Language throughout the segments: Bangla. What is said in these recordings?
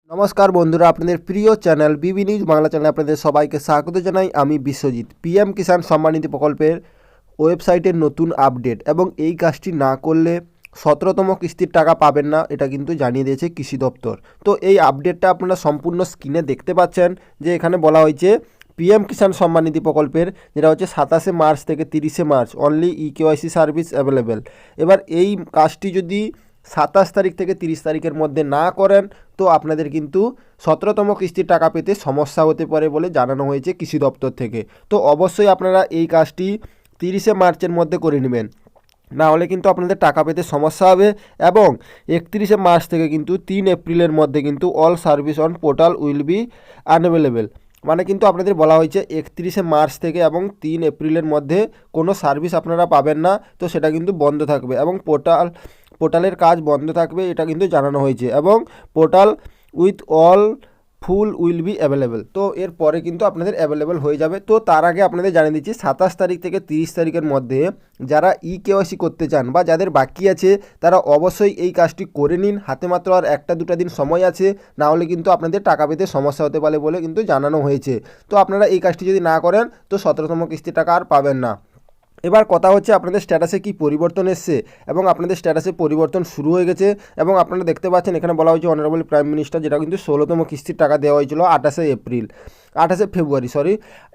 নমস্কার বন্ধুরা, আপনাদের প্রিয় চ্যানেল বিবি নিউজ বাংলা চ্যানেলে আপনাদের সবাইকে স্বাগত জানাই। আমি বিশ্বজিৎ। পিএম কিষাণ সম্মান নিধি প্রকল্পের ওয়েবসাইটের নতুন আপডেট এবং এই কাজটি না করলে 17তম কিস্তির টাকা পাবেন না, এটা কিন্তু জানিয়ে দিয়েছে কৃষি দপ্তর। তো এই আপডেটটা আপনারা সম্পূর্ণ স্ক্রিনে দেখতে পাচ্ছেন যে এখানে বলা হয়েছে পিএম কিষাণ সম্মান নিধি প্রকল্পের, যেটা হচ্ছে 27শে মার্চ থেকে 30শে March only eKYC service available. এবার এই কাজটি যদি 27 তারিখ থেকে 30 তারিখের মধ্যে না করেন তো আপনাদের কিন্তু 17তম কিস্তির টাকা পেতে সমস্যা হতে পারে বলে জানানো হয়েছে কৃষি দপ্তর থেকে। তো অবশ্যই আপনারা এই কাজটি 30শে মার্চের মধ্যে করে নেবেন, না হলে কিন্তু আপনাদের টাকা পেতে সমস্যা হবে। এবং 31শে মার্চ থেকে কিন্তু 3 এপ্রিলের মধ্যে কিন্তু all service on portal will be unavailable. মানে কিন্তু আপনাদের বলা হয়েছে 31শে মার্চ থেকে এবং 3 এপ্রিলের মধ্যে কোনো সার্ভিস আপনারা পাবেন না, তো সেটা কিন্তু বন্ধ থাকবে এবং পোর্টালের কাজ বন্ধ থাকবে, এটা কিন্তু জানানো হয়েছে। এবং portal with all full will be available. তো এরপরে কিন্তু আপনাদের অ্যাভেলেবেল হয়ে যাবে। তো তার আগে আপনাদের জানিয়ে দিচ্ছি 27 তারিখ থেকে 30 তারিখের মধ্যে যারা ইকেওয়াইসি করতে চান বা যাদের বাকি আছে তারা অবশ্যই এই কাজটি করে নিন। হাতে মাত্র আর 1-2টা দিন সময় আছে, না হলে কিন্তু আপনাদের টাকা পেতে সমস্যা হতে পারে বলে কিন্তু জানানো হয়েছে। তো আপনারা এই কাজটি যদি না করেন তো 17তম কিস্তির টাকা আর পাবেন না। এবার কথা হচ্ছে আপনাদের স্ট্যাটাসে কি পরিবর্তন এসছে এবং আপনাদের স্ট্যাটাসে পরিবর্তন শুরু হয়ে গেছে। এবং আপনারা দেখতে পাচ্ছেন এখানে বলা হয়েছে অনারেবল প্রাইম মিনিস্টার, যেটা কিন্তু 16তম কিস্তির টাকা দেওয়া হয়েছিল 28শে ফেব্রুয়ারি।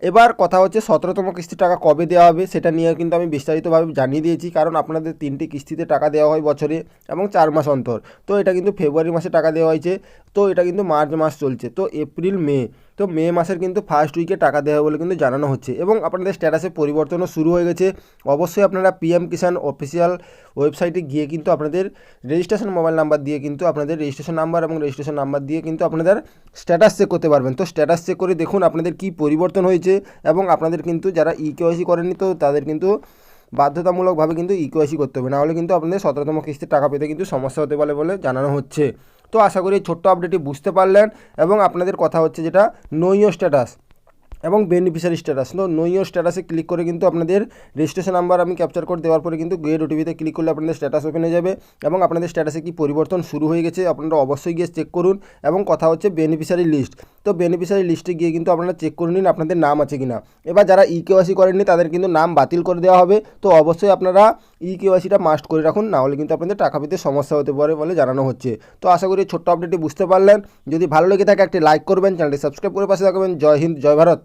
এবার কথা হচ্ছে 17তম কিস্তির টাকা কবে দেওয়া হবে সেটা নিয়ে কিন্তু আমি বিস্তারিতভাবে জানিয়ে দিয়েছি, কারণ আপনাদের 3টি কিস্তিতে টাকা দেওয়া হয় বছরে এবং 4 মাস অন্তর। তো এটা কিন্তু ফেব্রুয়ারি মাসে টাকা দেওয়া হয়েছে, তো এটা কিন্তু মার্চ মাস চলছে, তো এপ্রিল মে, তো মে মাসের কিন্তু ফার্স্ট উইকে টাকা দেওয়া বলে কিন্তু জানানো হচ্ছে। এবং আপনাদের স্ট্যাটাসে পরিবর্তনও শুরু হয়ে গেছে। অবশ্যই আপনারা পিএম কিষাণ অফিসিয়াল ওয়েবসাইটে গিয়ে কিন্তু আপনাদের রেজিস্ট্রেশন মোবাইল নাম্বার দিয়ে কিন্তু আপনাদের রেজিস্ট্রেশন নাম্বার এবং রেজিস্ট্রেশন নাম্বার দিয়ে কিন্তু আপনাদের স্ট্যাটাস চেক করতে পারবেন। তো স্ট্যাটাস চেক করে দেখুন আপনাদের কি পরিবর্তন হয়েছে। এবং আপনাদের কিন্তু যারা ইকেওয়াইসি করেননি তো তাদের কিন্তু বাধ্যতামূলকভাবে কিন্তু ইকেওয়াইসি করতে হবে, না হলে কিন্তু আপনাদের 17তম কিস্তির টাকা পেতে কিন্তু সমস্যা হতে পারে বলে জানানো হচ্ছে। তো আশা করি এই ছোট্ট আপডেটটি বুঝতে পারলেন। এবং আপনাদের কথা হচ্ছে যেটা নো ইওর স্ট্যাটাস এবং বেনিফিশিয়ারি স্ট্যাটাস, নো ইওর স্ট্যাটাসে ক্লিক করে কিন্তু আপনাদের রেজিস্ট্রেশন নাম্বার আমি ক্যাপচার করে দেওয়ার পরে কিন্তু গেট ওটিপিতে ক্লিক করলে আপনাদের স্ট্যাটাস ওপেন হয়ে যাবে এবং আপনাদের স্ট্যাটাসে কি পরিবর্তন শুরু হয়ে গেছে আপনারা অবশ্যই গিয়ে চেক করুন। এবং কথা হচ্ছে বেনিফিশিয়ারি লিস্ট, তো বেনিফিশিয়ারি লিস্টে গিয়ে কিন্তু আপনারা চেক করে নিন আপনাদের নাম আছে কিনা। এবার যারা ইকেওয়াইসি করেননি তাদের কিন্তু নাম বাতিল করে দেওয়া হবে। তো অবশ্যই আপনারা ইকেওয়াইসিটা মাস্ট করে রাখুন, না হলে কিন্তু আপনাদের টাকা পেতে সমস্যা হতে পারে বলে জানানো হচ্ছে। তো আশা করি ছোট্ট আপডেটটি বুঝতে পারলেন। যদি ভালো লেগে থাকে একটি লাইক করবেন, চ্যানেলটি সাবস্ক্রাইব করে পাশে থাকবেন। জয় হিন্দ, জয় ভারত।